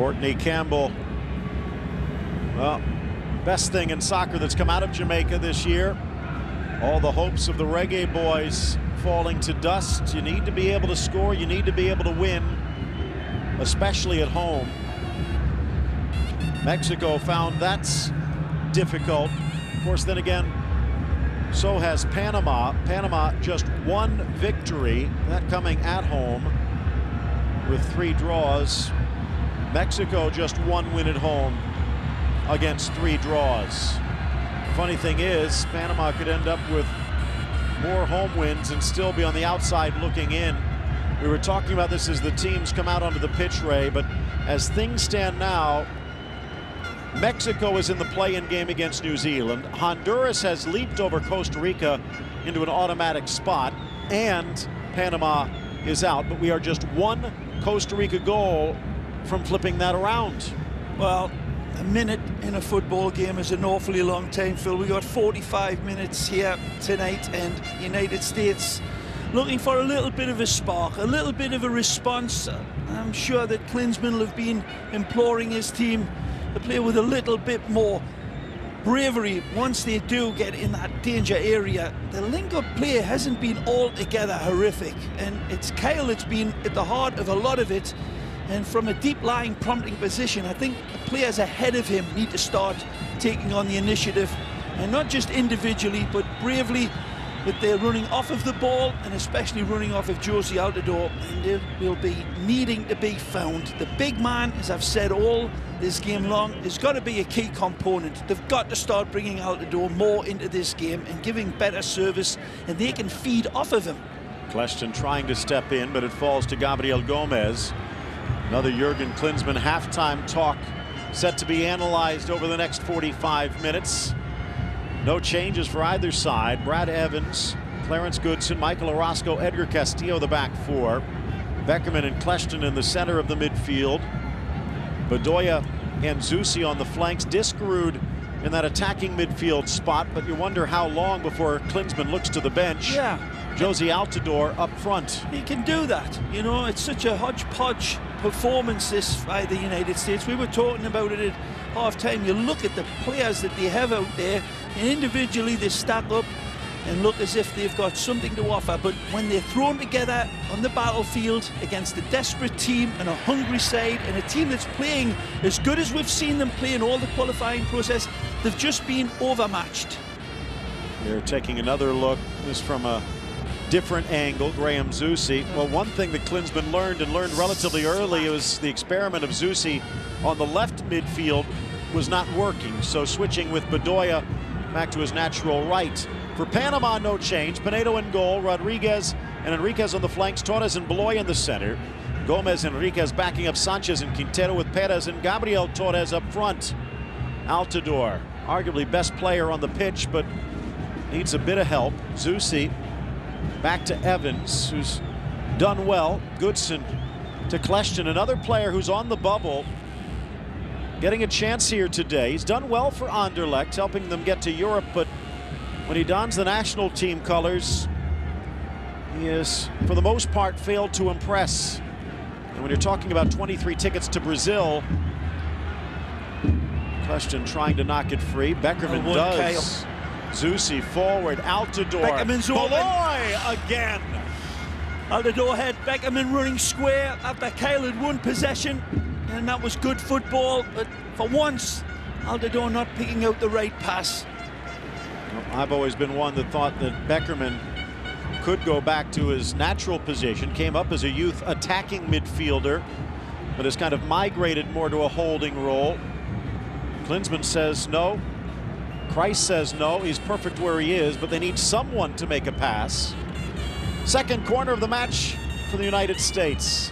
Courtney Campbell, well, best thing in soccer that's come out of Jamaica this year. All the hopes of the Reggae Boys falling to dust. You need to be able to score. You need to be able to win, especially at home. Mexico found that's difficult. Of course, then again, so has Panama. Panama just one victory, that coming at home with 3 draws. Mexico just 1 win at home against 3 draws. Funny thing is, Panama could end up with more home wins and still be on the outside looking in. We were talking about this as the teams come out onto the pitch, Ray, but as things stand now, Mexico is in the play-in game against New Zealand. Honduras has leaped over Costa Rica into an automatic spot, and Panama is out. But we are just 1 Costa Rica goal from flipping that around. Well, a minute in a football game is an awfully long time, Phil. We got 45 minutes here tonight, and United States looking for a little bit of a spark, a little bit of a response. I'm sure that Klinsmann will have been imploring his team to play with a little bit more bravery once they do get in that danger area. The link-up play hasn't been altogether horrific, and it's Kyle that's been at the heart of a lot of it. And from a deep-lying prompting position, I think the players ahead of him need to start taking on the initiative, and not just individually, but bravely, with their running off of the ball, and especially running off of Josie Altidore, and they will be needing to be found. The big man, as I've said all this game long, has got to be a key component. They've got to start bringing Altidore more into this game and giving better service, and they can feed off of him. Kleshton trying to step in, but it falls to Gabriel Gomez. Another Jurgen Klinsmann halftime talk set to be analyzed over the next 45 minutes. No changes for either side. Brad Evans, Clarence Goodson, Michael Orozco, Edgar Castillo, the back 4. Beckerman and Kleshton in the center of the midfield. Bedoya and Zusi on the flanks. Diskerud in that attacking midfield spot, but you wonder how long before Klinsmann looks to the bench. Yeah. Josie Altidore up front. He can do that. You know, it's such a hodgepodge performance this by the United States. We were talking about it at half-time. You look at the players that they have out there, and individually they stack up and look as if they've got something to offer. But when they're thrown together on the battlefield against a desperate team and a hungry side, and a team that's playing as good as we've seen them play in all the qualifying process, they've just been overmatched. We're taking another look. This from a different angle. Graham Zusi. Well, one thing that Klinsmann learned relatively early was the experiment of Zusi on the left midfield was not working. So switching with Bedoya back to his natural right. For Panama, no change. Pinedo in goal. Rodriguez and Enriquez on the flanks. Torres and Beloy in the center. Gomez and Enriquez backing up Sanchez and Quintero with Perez and Gabriel Torres up front. Altidore, arguably best player on the pitch, but needs a bit of help. Zusi back to Evans, who's done well. Goodson to Kleshton, another player who's on the bubble, getting a chance here today. He's done well for Anderlecht, helping them get to Europe, but when he dons the national team colors, he has, for the most part, failed to impress. And when you're talking about 23 tickets to Brazil, Kleshton trying to knock it free. Beckerman does. Zusi forward, Altidore. Beckerman's Beloy again. Altidore had Beckerman running square after Kyle had won possession, and that was good football. But for once, Altidore not picking out the right pass. Well, I've always been one that thought that Beckerman could go back to his natural position. Came up as a youth attacking midfielder, but has kind of migrated more to a holding role. Klinsmann says no. Christ says no, he's perfect where he is, but they need someone to make a pass. Second corner of the match for the United States.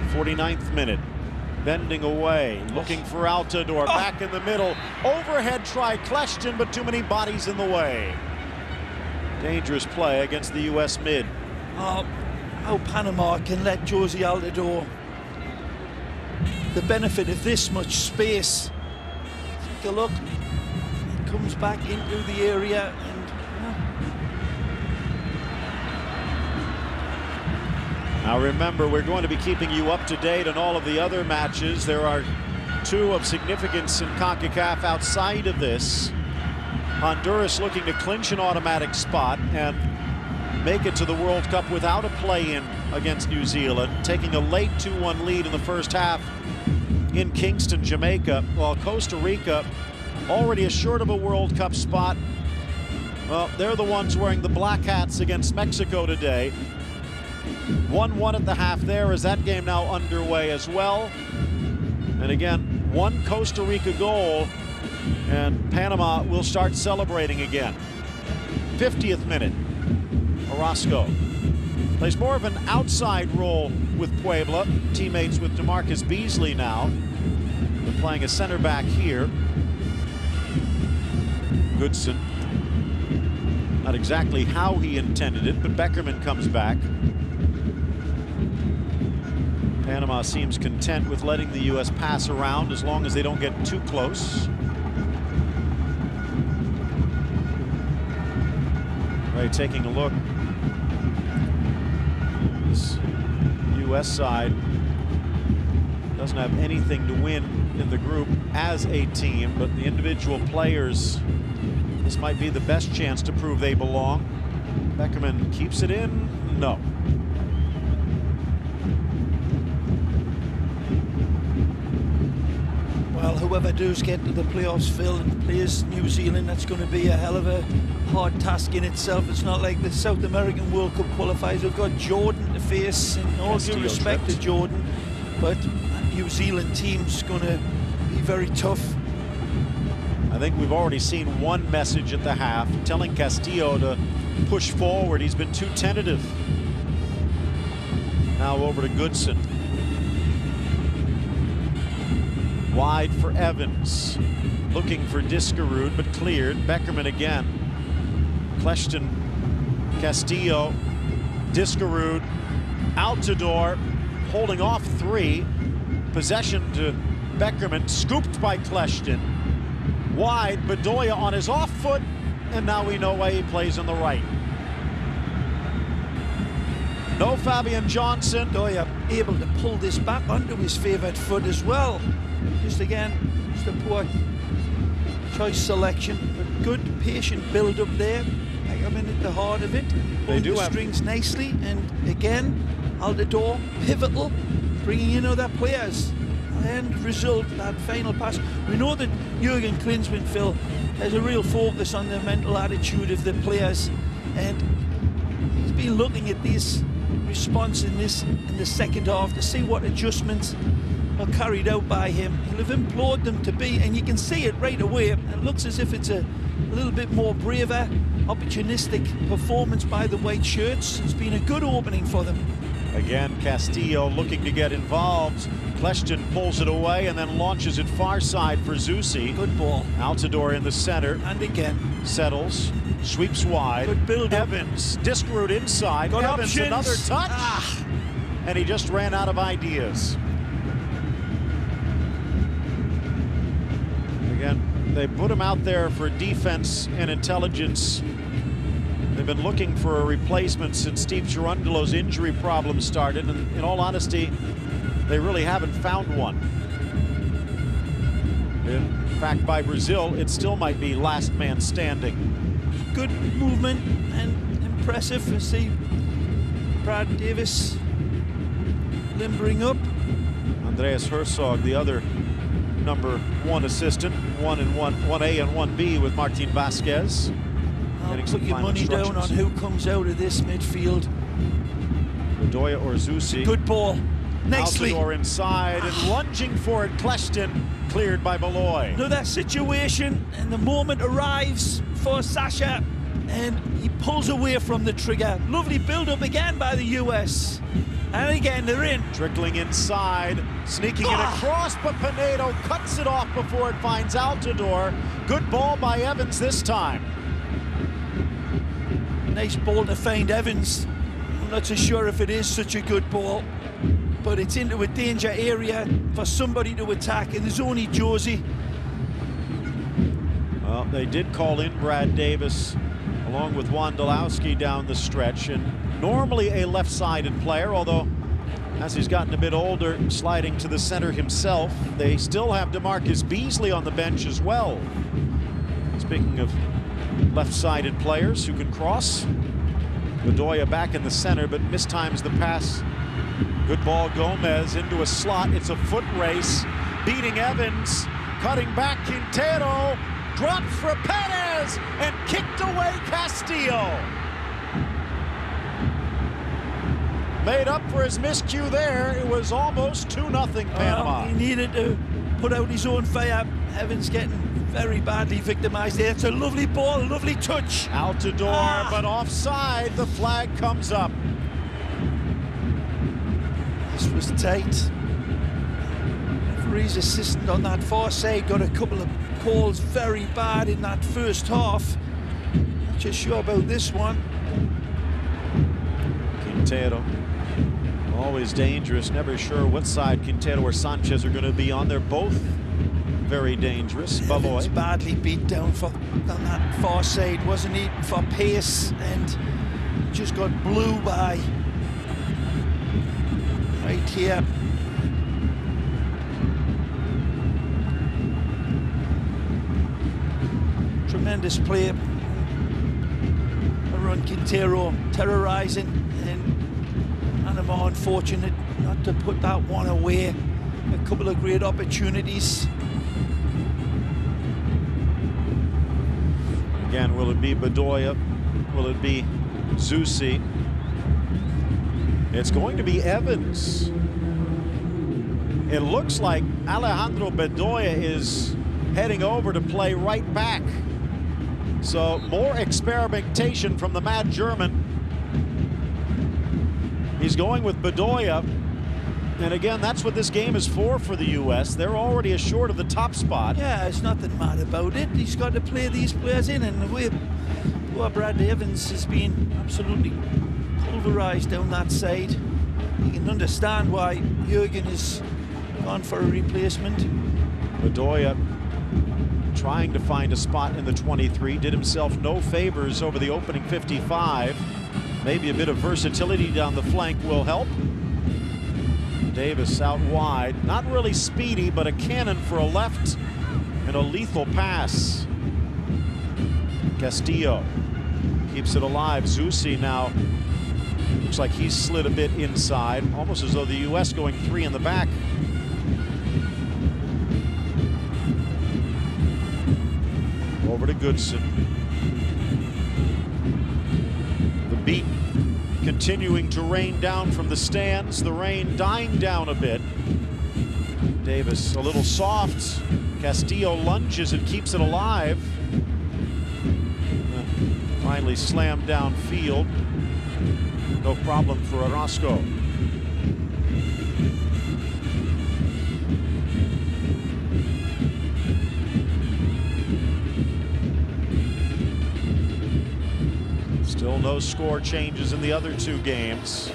49th minute. Bending away, looking for Altidore, back in the middle. Overhead try Kleshton, but too many bodies in the way. Dangerous play against the U.S. mid. How Panama can let Josie Altidore the benefit of this much space. Take a look. He comes back into the area, and Now remember, we're going to be keeping you up to date on all of the other matches. There are 2 of significance in CONCACAF outside of this. Honduras looking to clinch an automatic spot and make it to the World Cup without a play-in against New Zealand, taking a late 2-1 lead in the first half in Kingston, Jamaica, while Costa Rica, already assured of a World Cup spot, well, they're the ones wearing the black hats against Mexico today. 1-1 at the half there, as that game now underway as well. And again, 1 Costa Rica goal, and Panama will start celebrating again. 50th minute, Orozco plays more of an outside role with Puebla, teammates with DeMarcus Beasley now. They're playing a center back here. Goodson, not exactly how he intended it, but Beckerman comes back. Panama seems content with letting the U.S. pass around as long as they don't get too close. Right, taking a look. This U.S. side doesn't have anything to win in the group as a team, but the individual players, this might be the best chance to prove they belong. Beckerman keeps it in. No. Well, whoever does get to the playoffs, Phil, and plays New Zealand, that's going to be a hell of a hard task in itself. It's not like the South American World Cup qualifiers. We've got Jordan to face, and all due respect to Jordan, but that New Zealand team's going to be very tough. I think we've already seen one message at the half, telling Castillo to push forward. He's been too tentative. Now over to Goodson. Wide for Evans, looking for Diskerud, but cleared. Beckerman again. Kleshton, Castillo, Diskerud, Altidore, holding off 3. Possession to Beckerman, scooped by Kleshton. Wide, Bedoya on his off foot, and now we know why he plays on the right. No Fabian Johnson. Bedoya able to pull this back onto his favoured foot as well. Just again, just a poor choice selection, but good patient build up there. Beckerman at the heart of it. They do the have strings nicely, and again, Altidore pivotal, bringing in other players. And result, that final pass. We know that Jurgen Klinsmann, Phil, has a real focus on the mental attitude of the players, and he's been looking at this response in the second half to see what adjustments are carried out by him. He'll have implored them to be, and you can see it right away. It looks as if it's a little bit more braver, opportunistic performance by the white shirts. It's been a good opening for them. Again, Castillo looking to get involved. Kleshton pulls it away and then launches it far side for Zusi. Good ball. Altidore in the center. And again. Settles, sweeps wide. Good build. Evans, Diskerud inside. Got Evans, options. another touch. And he just ran out of ideas. Again, they put him out there for defense and intelligence. They've been looking for a replacement since Steve Cherundolo's injury problem started, and in all honesty, they really haven't found one. In fact, by Brazil, it still might be last man standing. Good movement and impressive to see Brad Davis limbering up. Andreas Herzog, the other #1 assistant, 1A and 1B with Martin Vasquez. I'll put your money down on who comes out of this midfield. Bedoya or Zusi. Good ball. Nicely. Altidore inside and lunging for it. Kleshton cleared by Beloy. Another situation, and the moment arrives for Sasha, and he pulls away from the trigger. Lovely build-up again by the US. And again, they're in. Trickling inside, sneaking it across, but Pinedo cuts it off before it finds Altidore. Good ball by Evans this time. Nice ball to find Evans. I'm not so sure if it is such a good ball, but it's into a danger area for somebody to attack, and there's only Josie. Well, they did call in Brad Davis along with Wondolowski down the stretch, and normally a left-sided player, although as he's gotten a bit older, sliding to the center himself. They still have DeMarcus Beasley on the bench as well. Speaking of left-sided players who can cross, Bedoya back in the center, but mistimes the pass. Good ball, Gomez into a slot. It's a foot race, beating Evans, cutting back Quintero, dropped for Perez, and kicked away Castillo. Made up for his miscue there. It was almost 2-0 Panama. He needed to put out his own fire. Evans getting very badly victimized there. It's a lovely ball, lovely touch. Altidore, but offside. The flag comes up. This was tight. Referee's assistant on that far side got a couple of calls very bad in that first half. Not just sure about this one. Quintero, always dangerous. Never sure what side Quintero or Sanchez are going to be on. They're both very dangerous. Evans badly beat down on that far side, wasn't he, for pace, and just got blew by right here. Tremendous play around Quintero, terrorizing, and Panama unfortunate not to put that one away. A couple of great opportunities. Again, will it be Bedoya? Will it be Zusi? It's going to be Evans. It looks like Alejandro Bedoya is heading over to play right back. So more experimentation from the mad German. He's going with Bedoya. And again, that's what this game is for the U.S. They're already assured of the top spot. Yeah, there's nothing mad about it. He's got to play these players in, and the way poor Bradley Evans has been absolutely pulverized down that side. You can understand why Jurgen has gone for a replacement. Bedoya trying to find a spot in the 23, did himself no favors over the opening 55. Maybe a bit of versatility down the flank will help. Davis out wide, not really speedy, but a cannon for a left and a lethal pass. Castillo keeps it alive. Zusi now looks like he's slid a bit inside, almost as though the U.S. going three in the back. Over to Goodson. The beat continuing to rain down from the stands. The rain dying down a bit. Davis a little soft. Castillo lunges and keeps it alive. Finally slammed downfield. No problem for Orozco. Still no score changes in the other two games.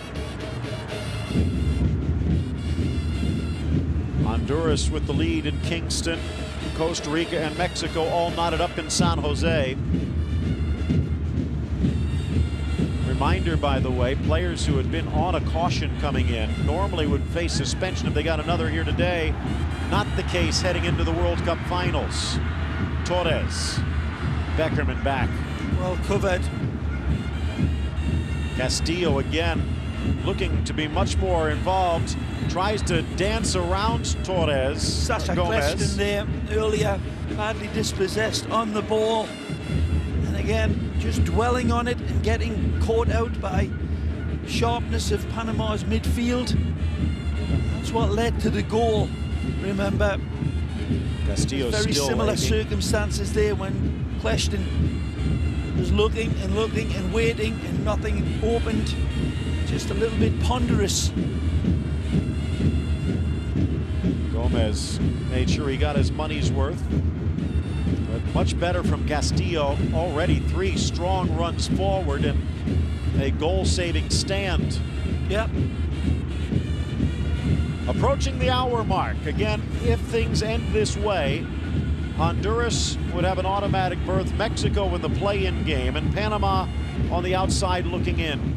Honduras with the lead in Kingston. Costa Rica and Mexico all knotted up in San Jose. Reminder, by the way, players who had been on a caution coming in normally would face suspension if they got another here today. Not the case heading into the World Cup finals. Torres, Beckerman back. Well covered. Castillo again looking to be much more involved. Tries to dance around Torres. Such a question there earlier. Badly dispossessed on the ball. And again, just dwelling on it and getting caught out by sharpness of Panama's midfield. That's what led to the goal. Remember, Castillo's very still similar waiting. circumstances there when Kleshton was looking and waiting and nothing opened. Just a little bit ponderous. Gomez made sure he got his money's worth. But much better from Castillo. Already 3 strong runs forward and a goal-saving stand. Yep. Approaching the hour mark. Again, if things end this way, Honduras would have an automatic berth, Mexico in the play-in game, and Panama on the outside looking in.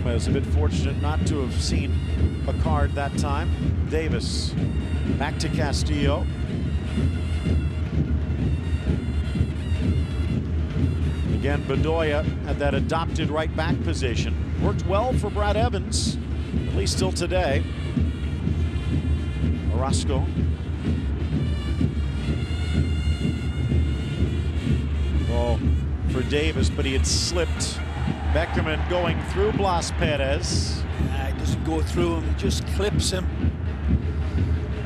Gomez a bit fortunate not to have seen a card that time. Davis back to Castillo. Again, Bedoya at that adopted right back position. Worked well for Brad Evans, at least till today. Orozco. Oh, for Davis, but he had slipped. Beckerman going through Blas Perez. He doesn't go through him, he just clips him.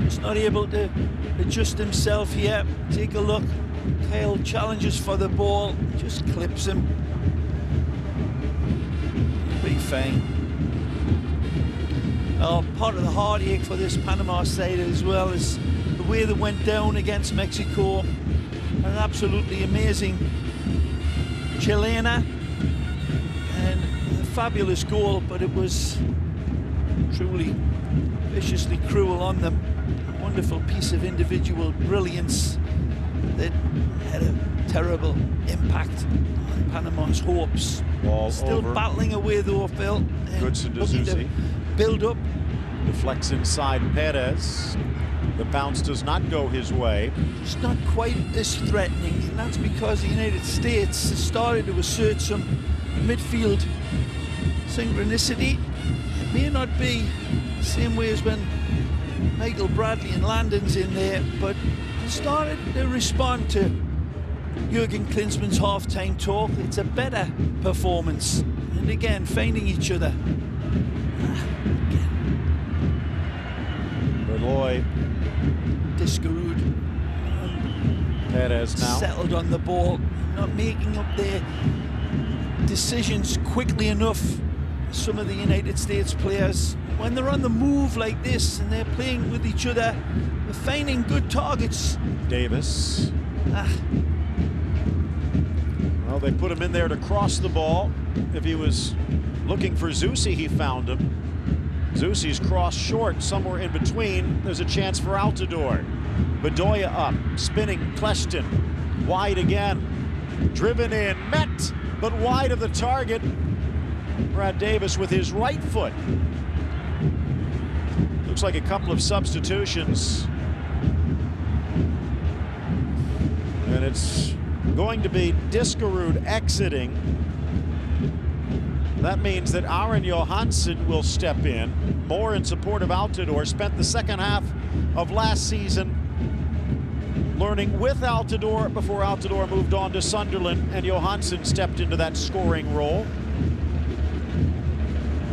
He's not able to adjust himself here. Take a look. Kyle challenges for the ball, just clips him. Big fine. Part of the heartache for this Panama side as well is the way they went down against Mexico. An absolutely amazing Chilena and a fabulous goal, but it was truly viciously cruel on them. A wonderful piece of individual brilliance that had a terrible impact on Panama's hopes. Ball Still over. battling away though, Phil. Goodson to Zusi. Build up. Deflects inside Perez. The bounce does not go his way. It's not quite as threatening, and that's because the United States has started to assert some midfield synchronicity. It may not be the same way as when Michael Bradley and Landon's in there, but started to respond to Jurgen Klinsmann's half-time talk. It's a better performance, and again finding each other. Berloy. Discarud. Perez now Settled on the ball, not making up their decisions quickly enough. Some of the United States players, when they're on the move like this and they're playing with each other, they're finding good targets. Davis. Well, they put him in there to cross the ball. If he was looking for Zusi, he found him. Zusi's cross short, somewhere in between. There's a chance for Altidore. Bedoya up, spinning Kleshton. Wide again. Driven in, met, but wide of the target. Brad Davis with his right foot. Looks like a couple of substitutions. And it's going to be Discarud exiting. That means that Aron Johansson will step in, more in support of Altidore. Spent the second half of last season learning with Altidore before Altidore moved on to Sunderland, and Johansson stepped into that scoring role.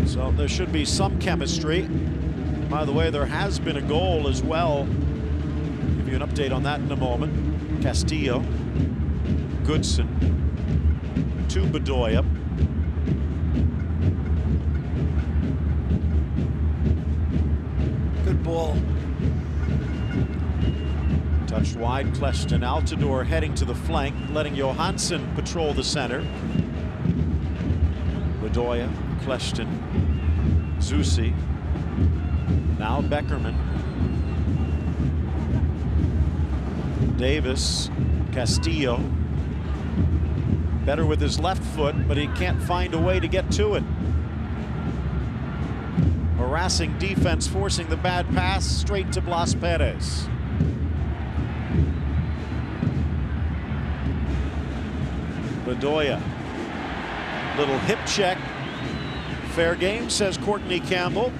So there should be some chemistry. By the way, there has been a goal as well. I'll give you an update on that in a moment. Castillo, Goodson, to Bedoya. Good ball. Touched wide, Kleshton. Altidore heading to the flank, letting Johansson patrol the center. Bedoya, Kleshton, Zusi. Now Beckerman. Davis, Castillo. Better with his left foot, but he can't find a way to get to it. Harassing defense, forcing the bad pass straight to Blas Perez. Bedoya. Little hip check. Fair game, says Courtney Campbell.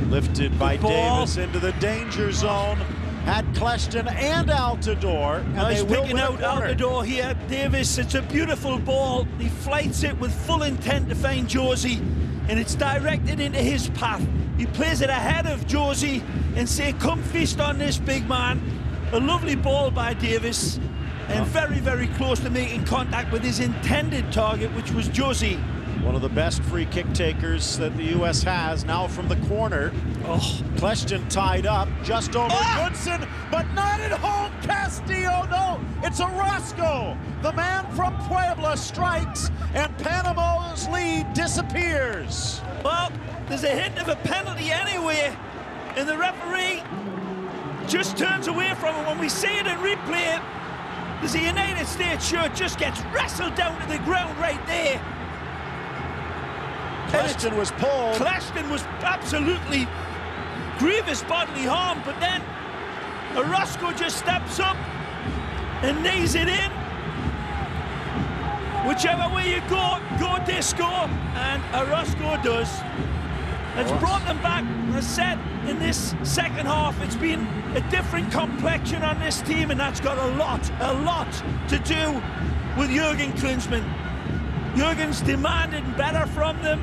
Lifted by Davis into the danger zone. Had Kleshton and Altidore, and he's they will picking out Altidore here. Davis, it's a beautiful ball. He flights it with full intent to find Josie, and it's directed into his path. He plays it ahead of Josie and say, come feast on this, big man. A lovely ball by Davis, and very, very close to making contact with his intended target, which was Josie. One of the best free kick takers that the U.S. has, now from the corner. Kleshton tied up, just over Goodson, but not at home. Castillo, no, it's Orozco. The man from Puebla strikes, and Panama's lead disappears. Well, there's a hint of a penalty anyway, and the referee just turns away from it. When we see it in replay, there's a United States shirt just gets wrestled down to the ground right there. Cleston was pulled. Cleston was absolutely grievous bodily harm, but then Orozco just steps up and knees it in. Whichever way you go, go disco, and Orozco does. It's brought them back. As I said, in this second half, it's been a different complexion on this team, and that's got a lot to do with Jurgen Klinsmann. Jurgen's demanding better from them.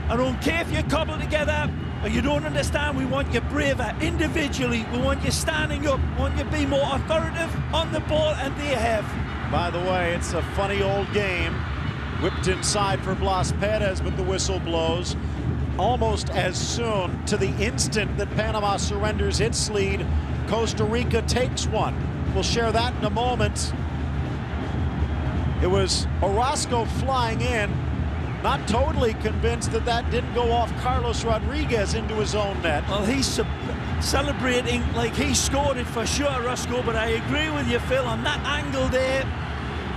I don't care if you cobble together or you don't understand. We want you braver individually. We want you standing up. We want you to be more authoritative on the ball, and they have. By the way, it's a funny old game. Whipped inside for Blas Perez, but the whistle blows. Almost as soon, to the instant that Panama surrenders its lead, Costa Rica takes one. We'll share that in a moment. It was Orozco flying in, not totally convinced that that didn't go off Carlos Rodriguez into his own net. Well, he's celebrating like he scored it for sure, Orozco, but I agree with you, Phil, on that angle there.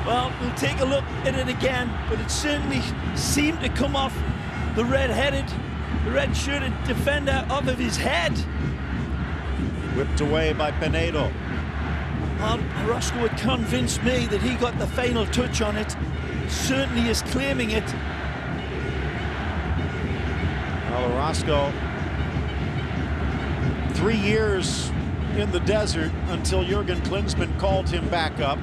Well, we'll take a look at it again, but it certainly seemed to come off the red-shirted defender off of his head. Whipped away by Pinedo. Well, Orozco had convinced me that he got the final touch on it. Certainly is claiming it. Well, Orozco, 3 years in the desert until Jurgen Klinsmann called him back up.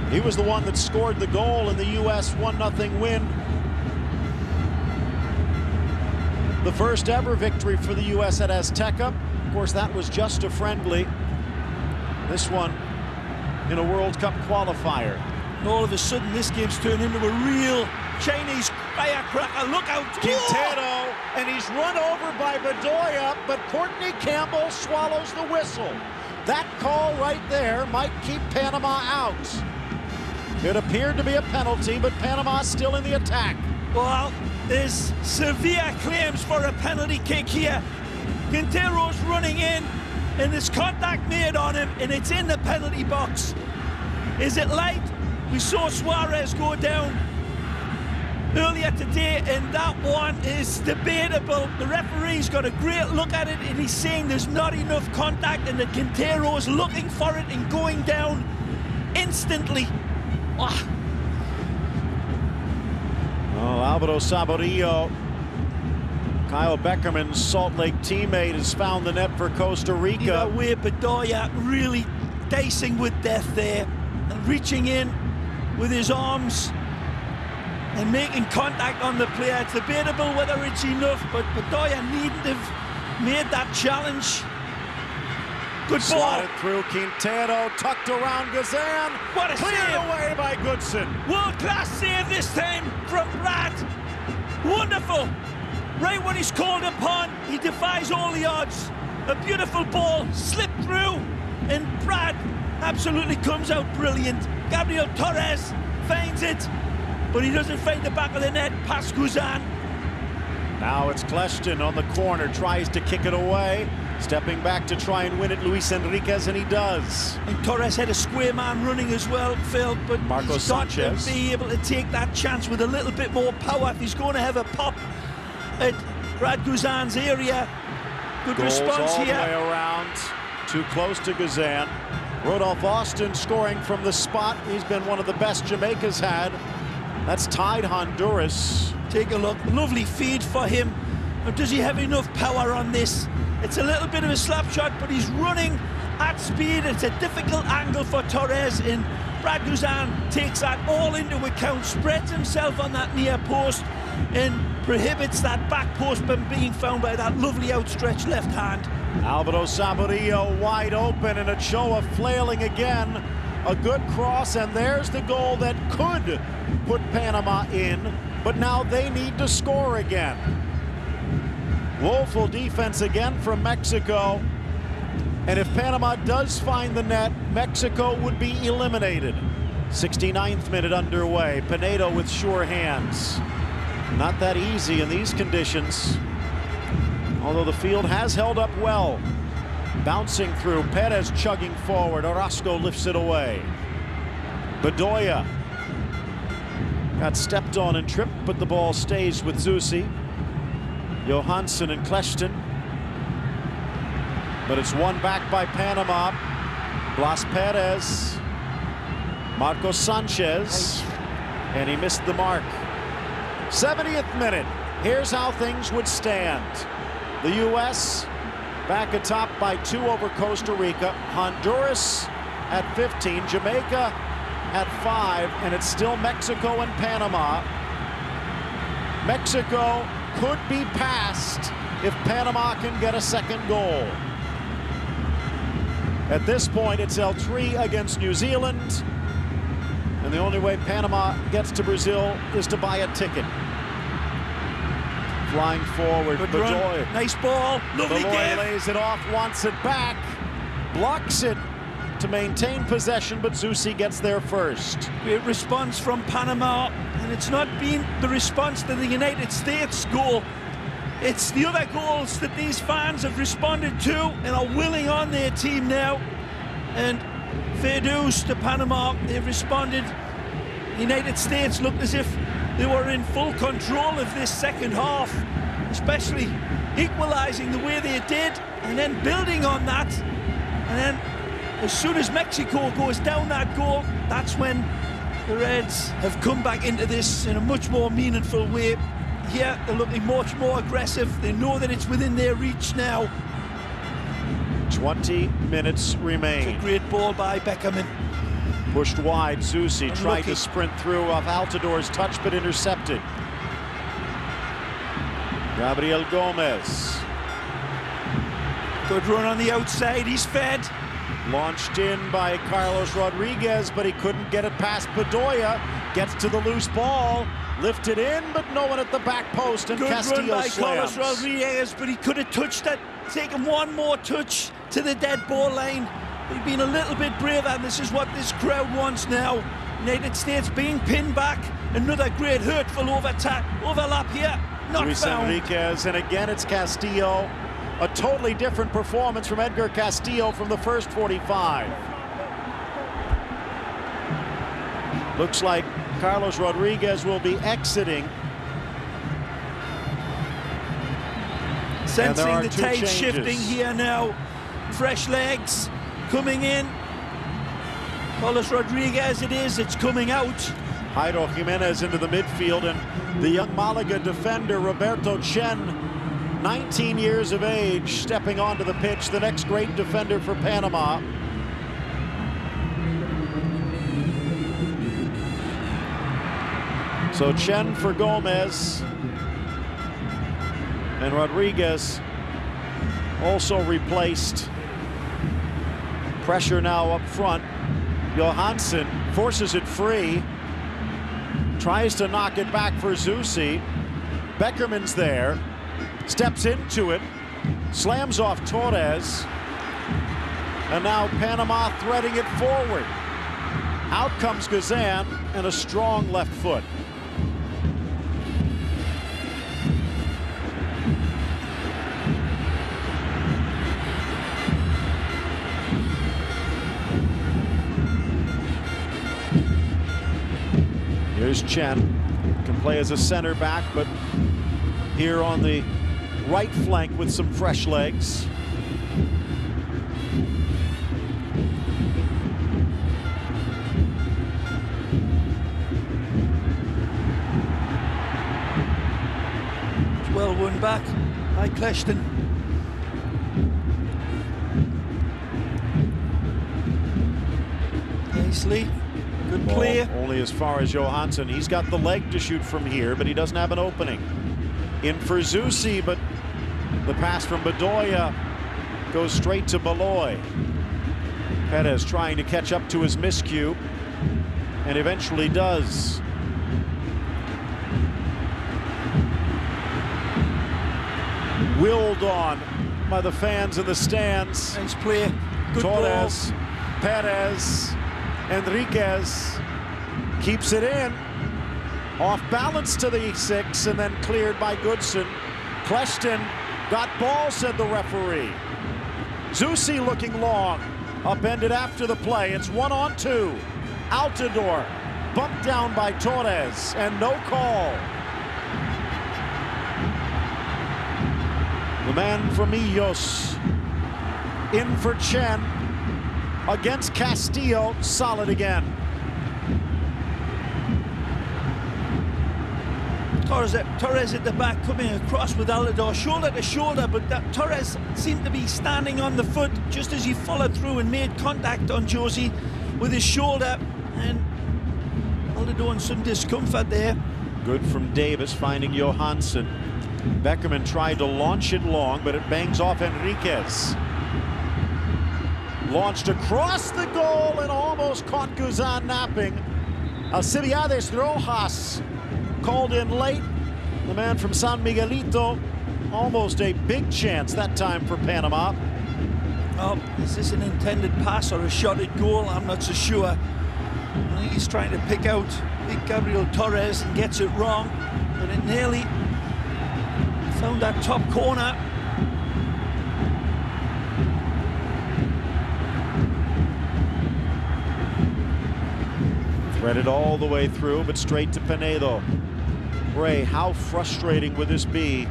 He was the one that scored the goal in the U.S. 1-0 win. The first ever victory for the U.S. at Azteca. Of course, that was just a friendly. This one in a World Cup qualifier. And all of a sudden, this game's turned into a real Chinese firecracker. Look out. Quintero, and he's run over by Bedoya, but Courtney Campbell swallows the whistle. That call right there might keep Panama out. It appeared to be a penalty, but Panama's still in the attack. Well, there's severe claims for a penalty kick here. Quintero's running in, and there's contact made on him, and it's in the penalty box. Is it light? We saw Suarez go down earlier today, and that one is debatable. The referee's got a great look at it, and he's saying there's not enough contact, and that Quintero's looking for it and going down instantly. Oh. Well, Alvaro Saborillo, Kyle Beckerman's Salt Lake teammate, has found the net for Costa Rica. Either way, Bedoya really dicing with death there and reaching in with his arms and making contact on the player. It's debatable whether it's enough, but Bedoya needn't have made that challenge. Good ball. Slotted through Quintero, tucked around Gazan. What a Cleared save. away by Goodson. World-class save this time from Brad. Wonderful. Right when he's called upon, he defies all the odds. A beautiful ball slipped through, and Brad absolutely comes out brilliant. Gabriel Torres finds it, but he doesn't find the back of the net past Guzan. Now it's Cleston on the corner, tries to kick it away. Stepping back to try and win it, Luis Enriquez, and he does. And Torres had a square man running as well, Phil, but Marcos he's got Sanchez to be able to take that chance with a little bit more power if he's going to have a pop at Brad Guzan's area. Good Goals response all here. the way around, too close to Guzan. Rodolphe Austin scoring from the spot. He's been one of the best Jamaica's had. That's tied Honduras. Take a look, lovely feed for him. Or does he have enough power on this? It's a little bit of a slap shot, but he's running at speed. It's a difficult angle for Torres, and Brad Guzan takes that all into account, spreads himself on that near post, and prohibits that back post from being found by that lovely outstretched left hand. Alvaro Saborillo wide open, and Ochoa flailing again. A good cross, and there's the goal that could put Panama in, but now they need to score again. Woeful defense again from Mexico. And if Panama does find the net, Mexico would be eliminated. 69th minute underway. Pinedo with sure hands. Not that easy in these conditions, although the field has held up well. Bouncing through, Perez chugging forward. Orozco lifts it away. Bedoya got stepped on and tripped, but the ball stays with Zusi. Johansson and Kleshten. But it's won back by Panama. Blas Perez. Marcos Sanchez. And he missed the mark. 70th minute. Here's how things would stand. The U.S. back atop by 2 over Costa Rica. Honduras at 15. Jamaica at 5. And it's still Mexico and Panama. Mexico could be passed if Panama can get a second goal. At this point, it's L3 against New Zealand. And the only way Panama gets to Brazil is to buy a ticket. Flying forward, Bedoya. Nice ball. Lovely Bedoya lays it off, wants it back. Blocks it to maintain possession, but Zusi gets there first. Great response from Panama. And it's not been the response to the United States goal. It's the other goals that these fans have responded to and are willing on their team now. And fair dues to Panama. They've responded. The United States looked as if they were in full control of this second half, especially equalizing the way they did and then building on that. And then as soon as Mexico goes down that goal, that's when the Reds have come back into this in a much more meaningful way. Here, they're looking much more aggressive. They know that it's within their reach now. 20 minutes remain. It's a great ball by Beckerman. Pushed wide, Zusi Unlucky. tried to sprint through off Altidor's touch, but intercepted. Gabriel Gomez. Good run on the outside, he's fed. Launched in by Carlos Rodriguez, but he couldn't get it past Bedoya. Gets to the loose ball. Lifted in, but no one at the back post, and Good Castillo run by slams. Carlos Rodriguez, but he could have touched it, taken one more touch to the dead ball line. He'd been a little bit braver, and this is what this crowd wants now. United States being pinned back. Another great hurtful overlap here. Not Luis found. Enriquez, and again it's Castillo. A totally different performance from Edgar Castillo from the first 45. Looks like Carlos Rodriguez will be exiting. Sensing the tide shifting here now. Fresh legs coming in. Carlos Rodriguez it is, it's coming out. Jairo Jimenez into the midfield, and the young Malaga defender Roberto Chen, 19 years of age, stepping onto the pitch, the next great defender for Panama. So Chen for Gomez, and Rodriguez also replaced. Pressure now up front. Johansson forces it free, tries to knock it back for Zusi. Beckerman's there, steps into it, slams off Torres, and now Panama threading it forward. Out comes Gazan, and a strong left foot. Here's Chen, can play as a center back, but here on the right flank with some fresh legs. Well won back by Kleshten. Nicely. Good play. Only as far as Johansson. He's got the leg to shoot from here, but he doesn't have an opening. In for Zusi, but the pass from Bedoya goes straight to Beloy. Perez trying to catch up to his miscue, and eventually does. Willed on by the fans in the stands. Nice play. Good Torres, ball. Perez, Enriquez keeps it in. Off balance to the 6, and then cleared by Goodson. Kleshten got ball, said the referee. Zusi looking long. Upended after the play. It's 1-on-2. Altidore bumped down by Torres and no call. The man from Millos in for Chen against Castillo. Solid again. Torres at the back coming across with Altidore shoulder to shoulder, but Torres seemed to be standing on the foot just as he followed through and made contact on Josie with his shoulder, and Altidore in some discomfort there. Good from Davis finding Johansson. Beckerman tried to launch it long, but it bangs off Enriquez. Launched across the goal and almost caught Guzan napping. Alcibiades Rojas called in late. The man from San Miguelito. Almost a big chance that time for Panama. Oh, is this an intended pass or a shot at goal? I'm not so sure. I think he's trying to pick out big Gabriel Torres and gets it wrong, but it nearly found that top corner. Threaded all the way through, but straight to Pinedo. Ray, how frustrating would this be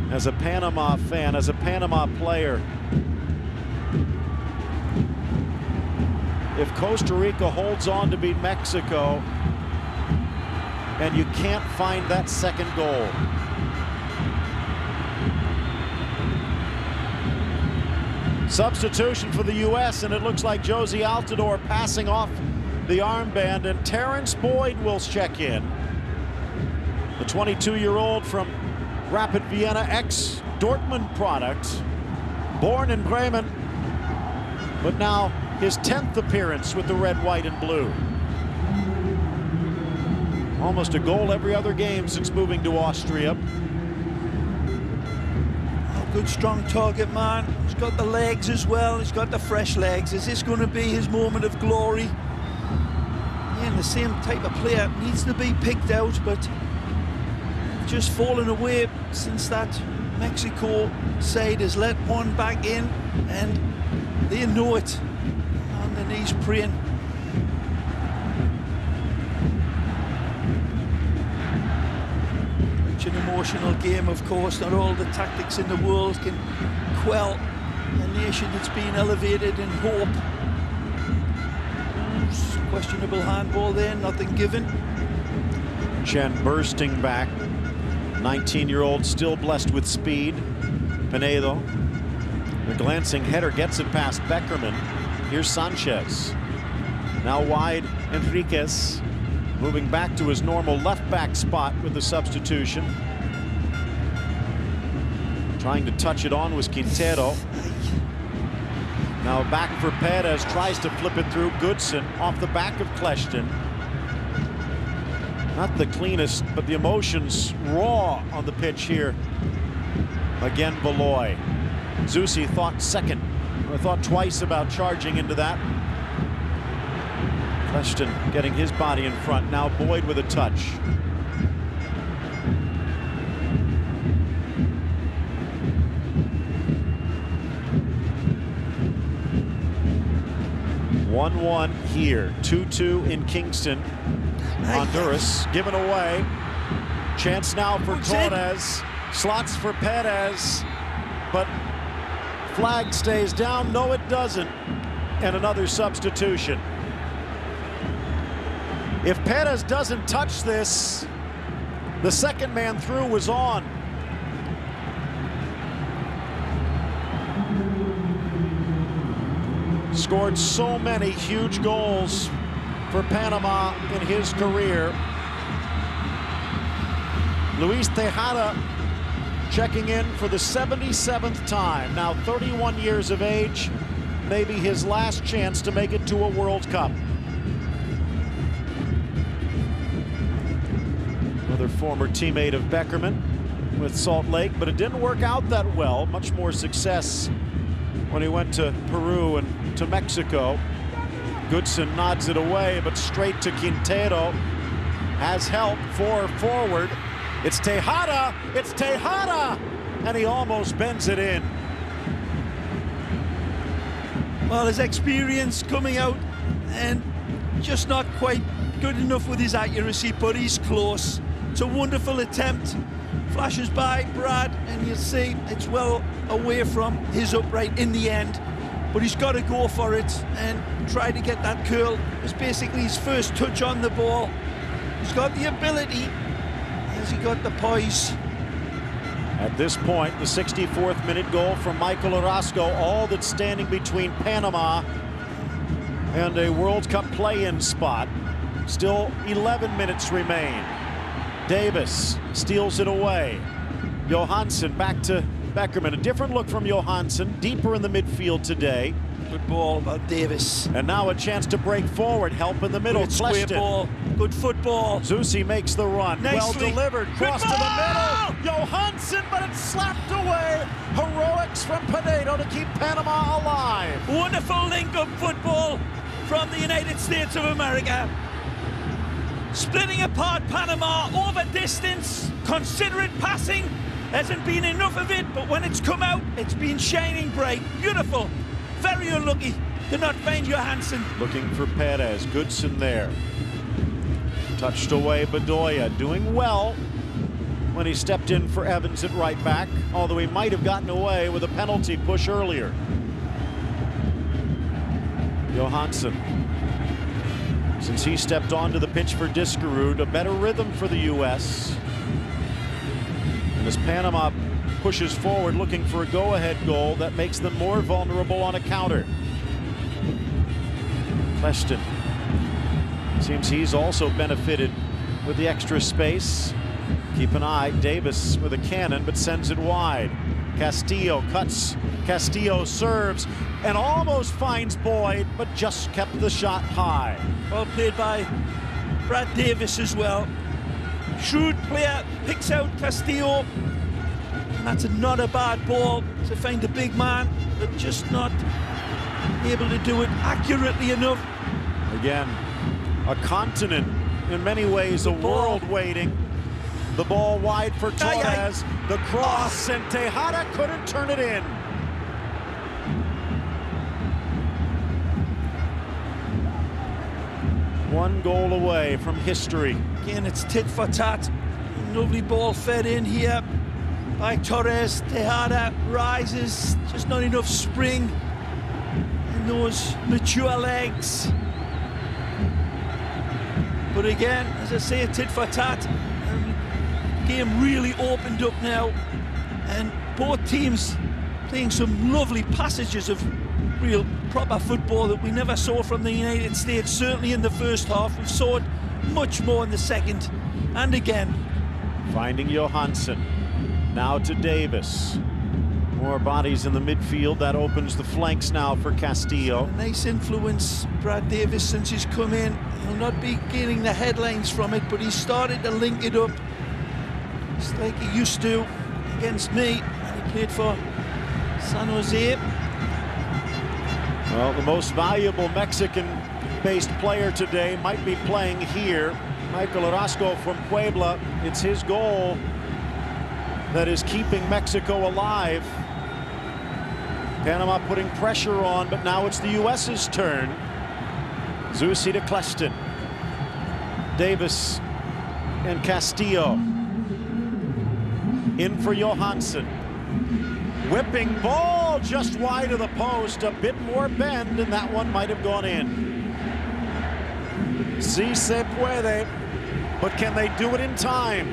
as a Panama fan, as a Panama player, if Costa Rica holds on to beat Mexico and you can't find that second goal? Substitution for the U.S. and it looks like Josie Altidore passing off the armband, and Terrence Boyd will check in. The 22-year-old from Rapid Vienna, ex-Dortmund product, born in Bremen, but now his 10th appearance with the red, white, and blue. Almost a goal every other game since moving to Austria. Good strong target man. He's got the legs as well. He's got the fresh legs. Is this going to be his moment of glory? Yeah, the same type of player needs to be picked out, but just fallen away since that Mexico side has let one back in, and they know it. On their knees praying. An emotional game, of course. Not all the tactics in the world can quell a nation that's been elevated in hope. Questionable handball there, nothing given. Chen bursting back. 19-year-old still blessed with speed. Pinedo. The glancing header gets it past Beckerman. Here's Sanchez. Now wide, Enriquez. Moving back to his normal left back spot with the substitution. Trying to touch it on was Quintero. Now back for Perez, tries to flip it through. Goodson off the back of Kleshton. Not the cleanest, but the emotions raw on the pitch here. Again, Valoy. Zusi thought second, or thought twice about charging into that. Kleshton getting his body in front. Now Boyd with a touch. (1-1) here. 2-2 in Kingston. Honduras given away. Chance now for Torres. Slots for Perez. But flag stays down. No, it doesn't. And another substitution. If Perez doesn't touch this, the second man through was on. Scored so many huge goals for Panama in his career. Luis Tejada checking in for the 77th time. Now 31 years of age, maybe his last chance to make it to a World Cup. Another former teammate of Beckerman with Salt Lake, but it didn't work out that well. Much more success when he went to Peru and to Mexico. Goodson nods it away, but straight to Quintero. Has help forward. It's Tejada! It's Tejada! And he almost bends it in. Well, his experience coming out and just not quite good enough with his accuracy, but he's close. It's a wonderful attempt. Flashes by Brad, and you'll see it's well away from his upright in the end. But he's got to go for it and try to get that curl. It's basically his first touch on the ball. He's got the ability. Has he got the poise? At this point, the 64th minute goal from Michael Orozco, all that's standing between Panama and a World Cup play-in spot. Still 11 minutes remain. Davis steals it away. Johansson back to Beckerman. A different look from Johansson, deeper in the midfield today. Good ball about Davis. And now a chance to break forward, help in the middle. Good square ball, good football. Zusi makes the run. Nicely. Well delivered, cross to the middle. Johansson, but it's slapped away. Heroics from Pinedo to keep Panama alive. Wonderful link-up football from the United States of America. Splitting apart Panama over distance, considerate passing. Hasn't been enough of it, but when it's come out, it's been shining bright. Beautiful. Very unlucky to not find Johansson. Looking for Perez. Goodson there. Touched away Bedoya, doing well when he stepped in for Evans at right back, although he might have gotten away with a penalty push earlier. Johansson, since he stepped onto the pitch for Diskerud, a better rhythm for the U.S. And as Panama pushes forward looking for a go-ahead goal, that makes them more vulnerable on a counter. Cleston. Seems he's also benefited with the extra space. Keep an eye. Davis with a cannon, but sends it wide. Castillo cuts. Castillo serves and almost finds Boyd, but just kept the shot high. Well played by Brad Davis as well. Shrewd player, picks out Castillo. And that's not a bad ball to find a big man, but just not able to do it accurately enough. Again, a continent, in many ways, a world waiting. The ball wide for Torres. The cross, and Tejada couldn't turn it in. One goal away from history. Again, it's tit for tat. Lovely ball fed in here by Torres. Tejada rises, just not enough spring in those mature legs. But again, as I say, a tit for tat. Game really opened up now, and both teams playing some lovely passages of real proper football that we never saw from the United States, certainly in the first half. We saw it much more in the second. And again, finding Johansson. Now to Davis. More bodies in the midfield. That opens the flanks now for Castillo. A nice influence, Brad Davis, since he's come in. He'll not be getting the headlines from it, but he's started to link it up. Just like he used to against me. And he played for San Jose. Well, the most valuable Mexican-based player today might be playing here. Michael Orozco from Puebla. It's his goal that is keeping Mexico alive. Panama putting pressure on, but now it's the U.S.'s turn. Zusi to Cleston. Davis and Castillo. In for Johansson. Whipping ball just wide of the post. A bit more bend, and that one might have gone in. Si se puede, but can they do it in time?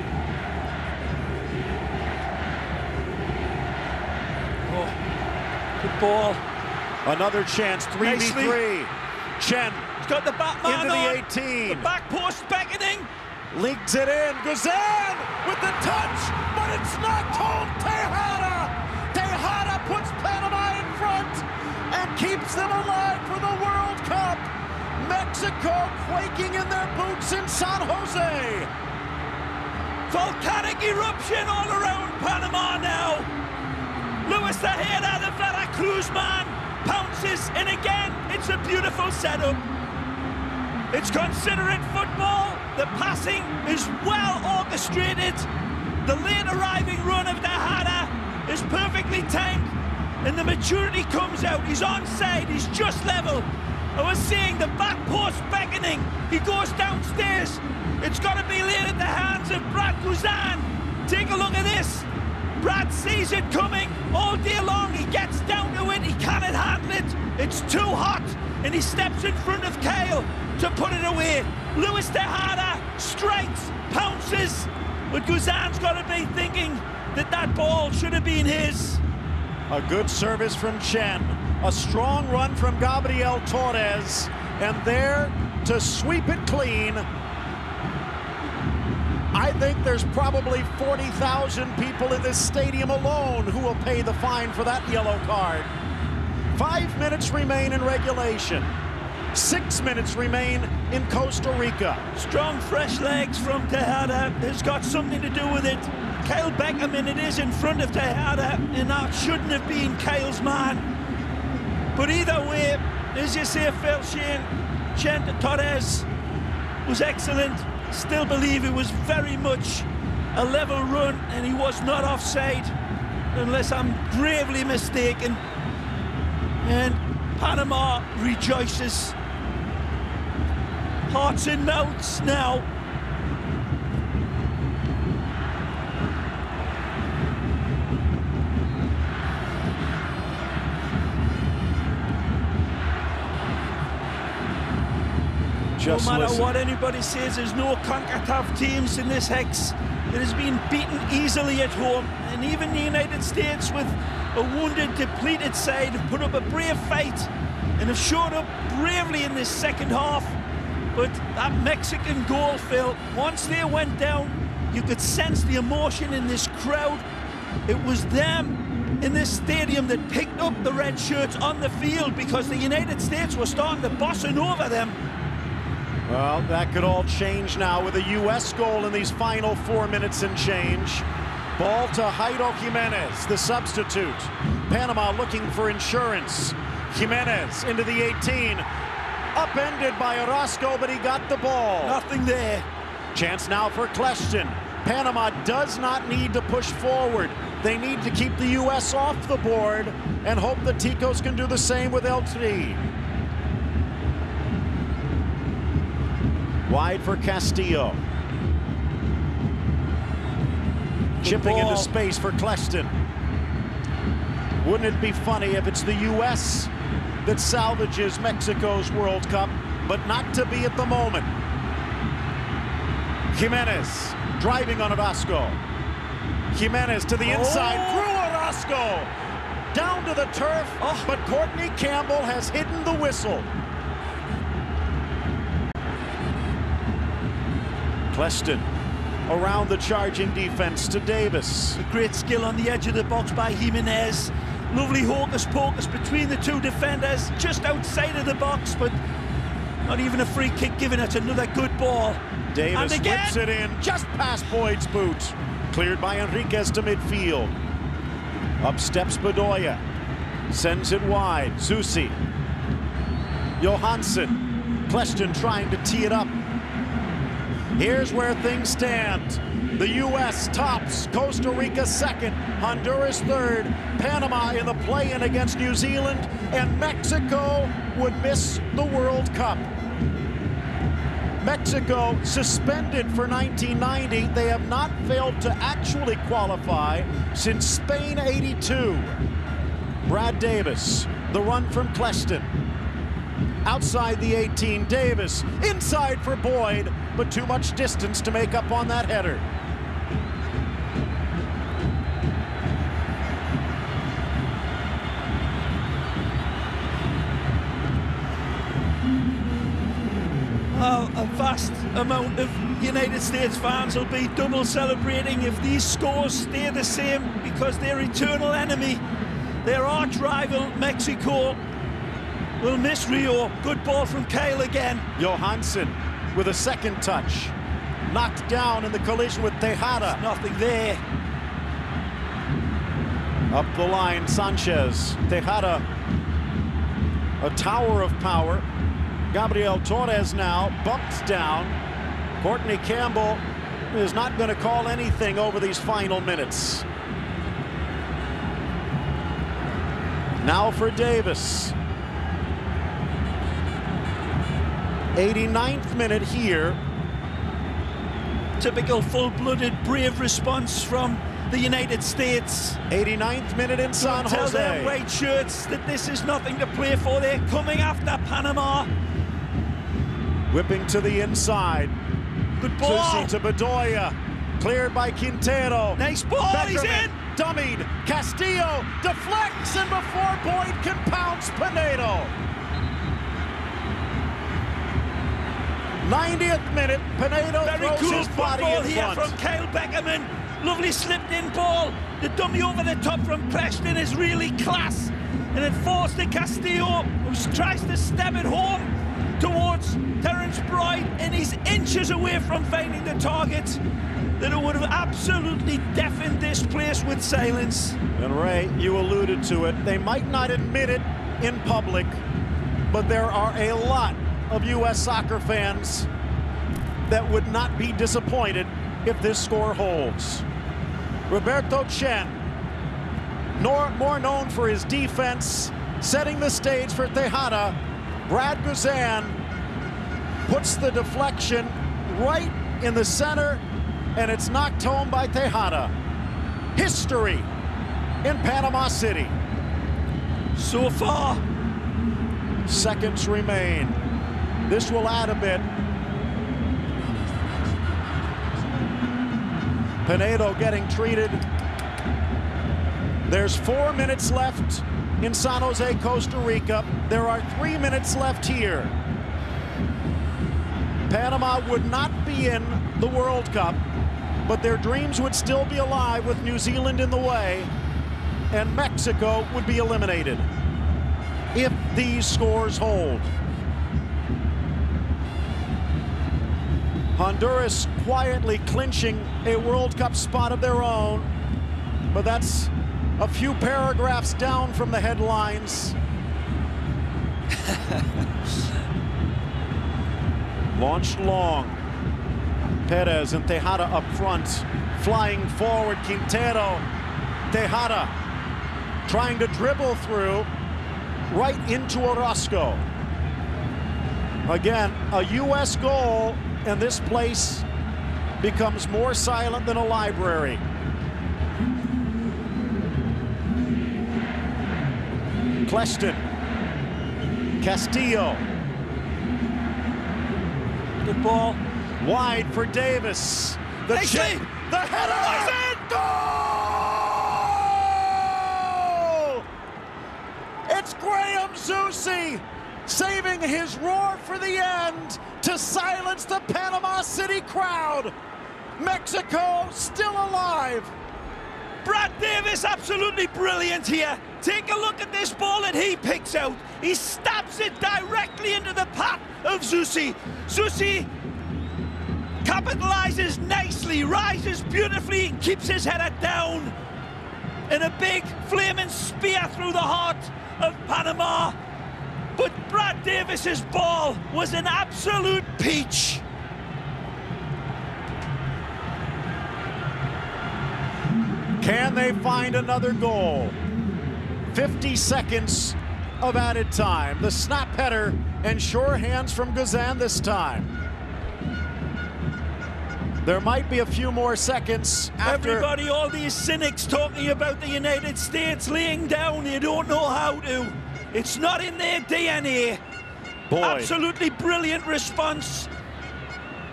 Oh, good ball. Another chance, 3v3. Chen. He's got the back man into on. the 18. The back post beckoning. Leaks it in. Guzan with the touch, but it's knocked home. Tejada. Tejada puts Panama in front and keeps them alive for the World Cup. Mexico quaking in their boots in San Jose. Volcanic eruption all around Panama now. Luis Tejada, the Veracruz man, pounces, and again, it's a beautiful setup. It's considerate football. The passing is well orchestrated. The late arriving run of Tejada is perfectly timed. and the maturity comes out. He's onside, he's just level. I was seeing the back post beckoning. He goes downstairs. It's got to be laid at the hands of Brad Guzan. Take a look at this. Brad sees it coming all day long. He gets down to it. He cannot handle it. It's too hot. And he steps in front of Kyle to put it away. Luis Tejada strikes, pounces. But Guzan's got to be thinking that that ball should have been his. A good service from Chen. A strong run from Gabriel Torres. And there to sweep it clean. I think there's probably 40,000 people in this stadium alone who will pay the fine for that yellow card. 5 minutes remain in regulation. 6 minutes remain in Costa Rica. Strong, fresh legs from Tejada has got something to do with it. Kyle Beckerman, it is in front of Tejada, and that shouldn't have been Kyle's man. But either way, as you say, Phil, Chen Torres was excellent. Still believe it was very much a level run, and he was not offside, unless I'm gravely mistaken. And Panama rejoices. Hearts and mouths now. No matter what anybody says, there's no CONCACAF teams in this hex that has been beaten easily at home. And even the United States, with a wounded, depleted side, have put up a brave fight and have showed up bravely in this second half. But that Mexican goal, Phil, once they went down, you could sense the emotion in this crowd. It was them in this stadium that picked up the red shirts on the field, because the United States were starting to bossing over them. Well, that could all change now with a U.S. goal in these final 4 minutes and change. Ball to Jairo Jimenez, the substitute. Panama looking for insurance. Jimenez into the 18. Upended by Orozco, but he got the ball. Nothing there. Chance now for Kleshton. Panama does not need to push forward. They need to keep the U.S. off the board and hope the Ticos can do the same with El Tri. Wide for Castillo. Chipping into space for Kleshton. Wouldn't it be funny if it's the U.S. that salvages Mexico's World Cup, but not to be at the moment. Jimenez driving on Orozco. Jimenez to the inside, through Orozco. Down to the turf, but Courtney Campbell has hidden the whistle. Kleshton around the charging defense to Davis. A great skill on the edge of the box by Jimenez. Lovely hocus-pocus between the two defenders, just outside of the box, but not even a free kick given. It's another good ball. Davis whips it in, just past Boyd's boot. Cleared by Enriquez to midfield. Up steps Bedoya. Sends it wide. Zusi. Johansson. Kleshton trying to tee it up. Here's where things stand. The U.S. tops, Costa Rica second, Honduras third, Panama in the play-in against New Zealand, and Mexico would miss the World Cup. Mexico suspended for 1990. They have not failed to actually qualify since Spain '82. Brad Davis, the run from Kleshton. Outside the 18, Davis, inside for Boyd, but too much distance to make up on that header. A vast amount of United States fans will be double celebrating if these scores stay the same, because their eternal enemy, their arch rival Mexico, will miss Rio. Good ball from Kyle again. Johansson with a second touch. Knocked down in the collision with Tejada. There's nothing there. Up the line, Sanchez. Tejada, a tower of power. Gabriel Torres now bumped down. Courtney Campbell is not going to call anything over these final minutes. Now for Davis. 89th minute here. Typical full-blooded, brave response from the United States. 89th minute in San Jose. Tell their white shirts that this is nothing to play for. They're coming after Panama. Whipping to the inside. Good ball. Zusi to Bedoya. Cleared by Quintero. Nice ball. Beckerman, he's in. Dummied. Castillo deflects, and before Boyd can pounce, Pinedo. 90th minute, Pinedo throws cool his body football in here front. from Kyle Beckerman. Lovely slipped-in ball. The dummy over the top from Preston is really class. And it forced to Castillo, who tries to stab it home towards Terence Boyd, and he's inches away from finding the target that it would have absolutely deafened this place with silence. And Ray, you alluded to it. They might not admit it in public, but there are a lot of U.S. soccer fans that would not be disappointed if this score holds. Roberto Chen, more known for his defense, setting the stage for Tejada. Brad Guzan puts the deflection right in the center, and it's knocked home by Tejada. History in Panama City. So far. Seconds remain. This will add a bit. Pinedo getting treated. There's 4 minutes left in San Jose, Costa Rica. There are 3 minutes left here. Panama would not be in the World Cup, but their dreams would still be alive with New Zealand in the way, and Mexico would be eliminated if these scores hold. Honduras quietly clinching a World Cup spot of their own, but that's a few paragraphs down from the headlines. Launched long. Perez and Tejada up front, flying forward. Quintero, Tejada trying to dribble through right into Orozco. Again, a U.S. goal, and this place becomes more silent than a library. Cleston, Castillo. Good ball. Wide for Davis. The chip, the header, goal! It's Graham Zusi saving his roar for the end to silence the Panama City crowd. Mexico still alive. Brad Davis absolutely brilliant here. Take a look at this ball that he picks out. He stabs it directly into the path of Zusi. Zusi capitalizes nicely, rises beautifully, and keeps his header down. And a big flaming spear through the heart of Panama. But Brad Davis's ball was an absolute peach. Can they find another goal? 50 seconds of added time. The snap header and sure hands from Guzan this time. There might be a few more seconds after. Everybody, all these cynics talking about the United States laying down, you don't know how to. It's not in their DNA. Boy. Absolutely brilliant response.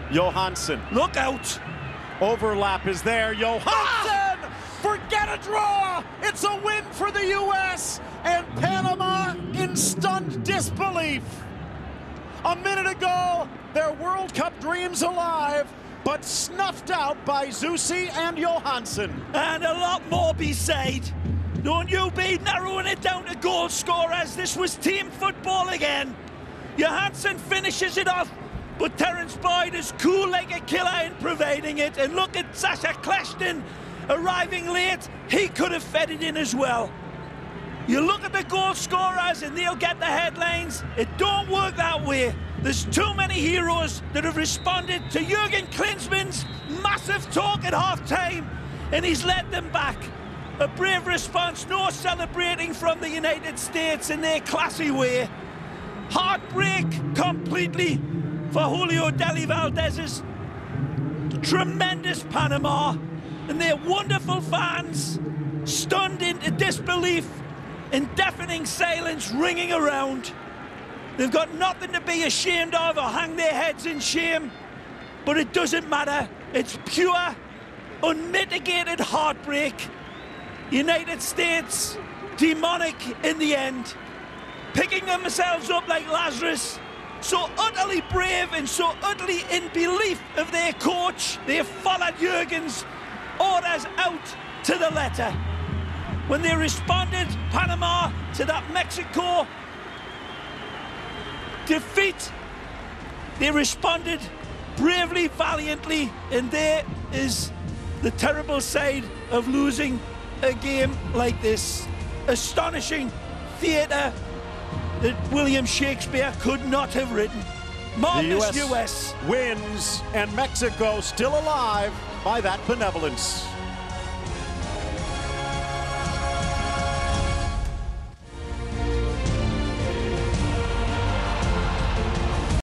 Johansson. Look out. Overlap is there. Johansson! Forget a draw! It's a win for the U.S. and Panama in stunned disbelief. A minute ago, their World Cup dreams alive, but snuffed out by Zusi and Johansson. And a lot more beside. Don't you be narrowing it down to goal scorers. This was team football again. Johansson finishes it off, but Terence Boyd is cool like a killer in providing it. And look at Sasha Cleston arriving late. He could have fed it in as well. You look at the goal scorers and they'll get the headlines. It don't work that way. There's too many heroes that have responded to Jurgen Klinsmann's massive talk at half-time, and he's led them back. A brave response, no celebrating from the United States in their classy way. Heartbreak completely for Julio Deli Valdez's tremendous Panama, and their wonderful fans stunned into disbelief and deafening silence ringing around. They've got nothing to be ashamed of or hang their heads in shame, but it doesn't matter. It's pure, unmitigated heartbreak. United States, demonic in the end, picking themselves up like Lazarus, so utterly brave and so utterly in belief of their coach, they followed Jurgen's orders out to the letter. When they responded, Panama, to that Mexico defeat, they responded bravely, valiantly, and there is the terrible side of losing a game like this. Astonishing theatre that William Shakespeare could not have written. Marvelous The US wins, and Mexico still alive by that benevolence.